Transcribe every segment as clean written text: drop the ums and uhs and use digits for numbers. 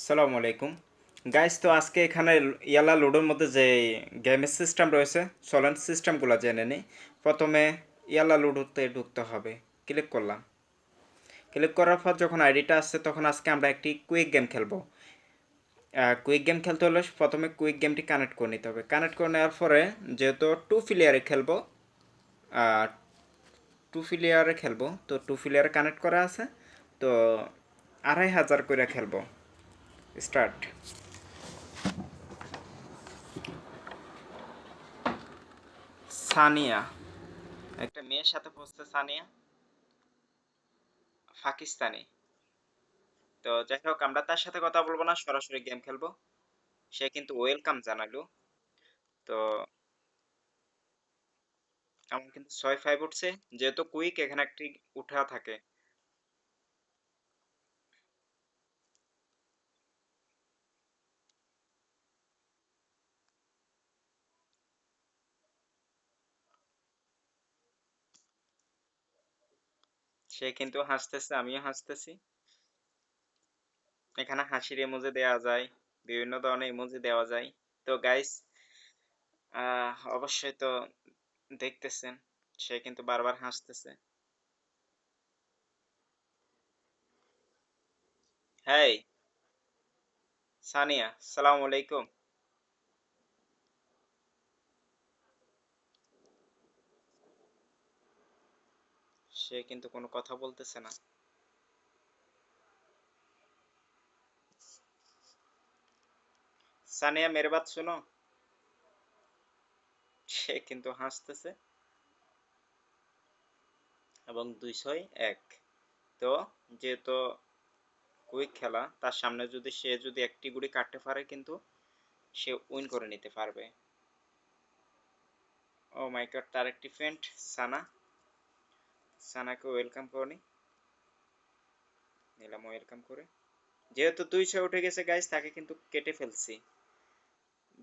সালামু আলাইকুম গাইস। তো আজকে এখানে ইয়ালা লুডোর মধ্যে যে গেমের সিস্টেম রয়েছে চলেন সিস্টেমগুলো জেনে নিই। প্রথমে ইয়ালা লুডোতে ঢুকতে হবে। ক্লিক করলাম। ক্লিক করার পর যখন আইডিটা আসছে তখন আজকে আমরা একটি কুইক গেম খেলবো। কুইক গেম খেলতে হলে প্রথমে কুইক গেমটি কানেক্ট করে নিতে হবে। কানেক্ট করে নেওয়ার পরে যেহেতু টু প্লেয়ারে খেলবো, তো টু প্লেয়ারে কানেক্ট করা আছে, তো 2500 করে খেলবো। স্টার্ট। সানিয়া, একটা মেয়ের সাথে বসছে সানিয়া, পাকিস্তানি। তো যাই হোক, আমরা তার সাথে কথা বলবো না, সরাসরি গেম খেলবো। সে কিন্তু ওয়েলকাম জানালো। তো আমার কিন্তু 6-5 উঠছে, যেহেতু কুইক এখানে একটি উঠা থাকে। সে কিন্তু হাসতেছে, আমিও হাসতেছি। এখানে হাসির ইমোজি দেওয়া যায়, বিভিন্ন ধরনের ইমোজি দেওয়া যায়। তো গাইস, অবশ্যই তো দেখতেছেন সে কিন্তু বারবার হাসতেছে। হেই সানিয়া, সালাম আলাইকুম। সে কিন্তু কোনো কথা বলতেছে না। সানিয়া মেরে বাত শুনো। সে কিন্তু হাসতেছে এবং 201। তো যেহেতু কুইক খেলা, তার সামনে যদি সে একটি গুড়ি কাটতে পারে কিন্তু সে উইন করে নিতে পারবে। ও মাই গড, তার একটি ফ্রেন্ড সানা। সানাকে ওয়েলকাম করে নিলাম, ওয়েলকাম করে। যেহেতু 200 উঠে গেছে গাইস, তাকে কিন্তু কেটে ফেলছি।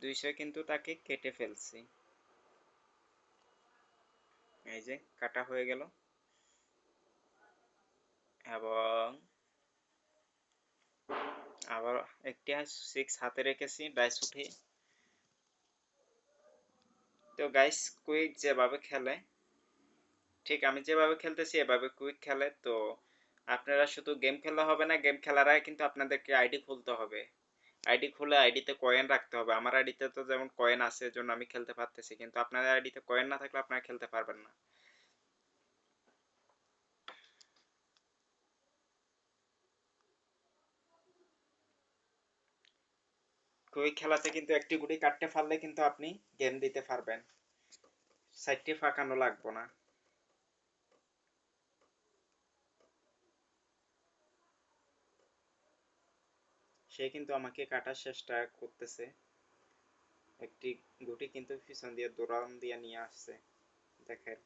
200 কিন্তু তাকে কেটে ফেলছি। এই যে কাটা হয়ে গেল। এবং আবার একটি 6 হাতে রেখেছি ডাইস উঠে। তো গাইস, কুইক যেভাবে খেলে, ঠিক আমি যেভাবে খেলতেছি এভাবে কুইক খেলে। তো আপনারা শুধু গেম খেলা হবে না, গেম খেলার আগে কিন্তু আপনাদেরকে আইডি খুলতে হবে। আইডি খুলে আইডিতে কয়েন রাখতে হবে। আমার আইডিতে তো যেমন কয়েন আছে, এজন্য আমি খেলতে পারতেছি, কিন্তু আপনাদের আইডিতে কয়েন না থাকলে আপনারা খেলতে পারবেন না। কুইক খেলাতে কিন্তু একটি গুটি কাটতে পারলে কিন্তু আপনি গেম দিতে পারবেন, সাইডটি ফাঁকানো লাগবে না। সে কিন্তু আমাকে কাটার চেষ্টা করতেছে। একটি গুটি কিন্তু পিছন দিয়ে দৌড়ান দিয়ে নিয়ে আসছে, দেখেন।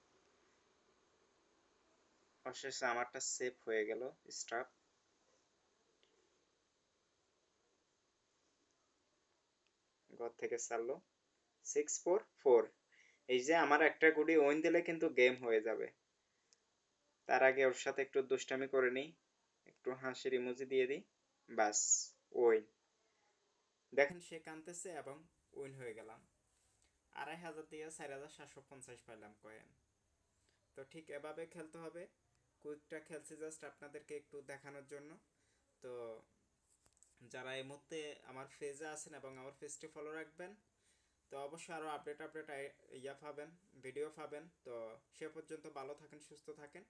অবশেষে আমারটা সেফ হয়ে গেল। স্টাফ ঘর থেকে ছাড়লো। 644। এই যে আমার একটা গুটি ওইন দিলে কিন্তু গেম হয়ে যাবে। তার আগে ওর সাথে একটু দুষ্টামি করে নিই, একটু হাসির ইমোজি দিয়ে দিই, বাস। ওইন। দেখেন সে কানতেছে এবং উইন হয়ে গেলাম। 2500 দিয়ে 4750 পাইলাম কয়েন। তো ঠিক এভাবে খেলতে হবে। কুইকটা খেলছি জাস্ট আপনাদেরকে একটু দেখানোর জন্য। তো যারা এই মুহূর্তে আমার পেজে আছেন এবং আমার পেজটি ফলো রাখবেন, তো অবশ্যই আরও আপডেট ইয়া পাবেন, ভিডিও পাবেন। তো সে পর্যন্ত ভালো থাকেন, সুস্থ থাকেন।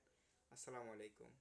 আসসালামু আলাইকুম।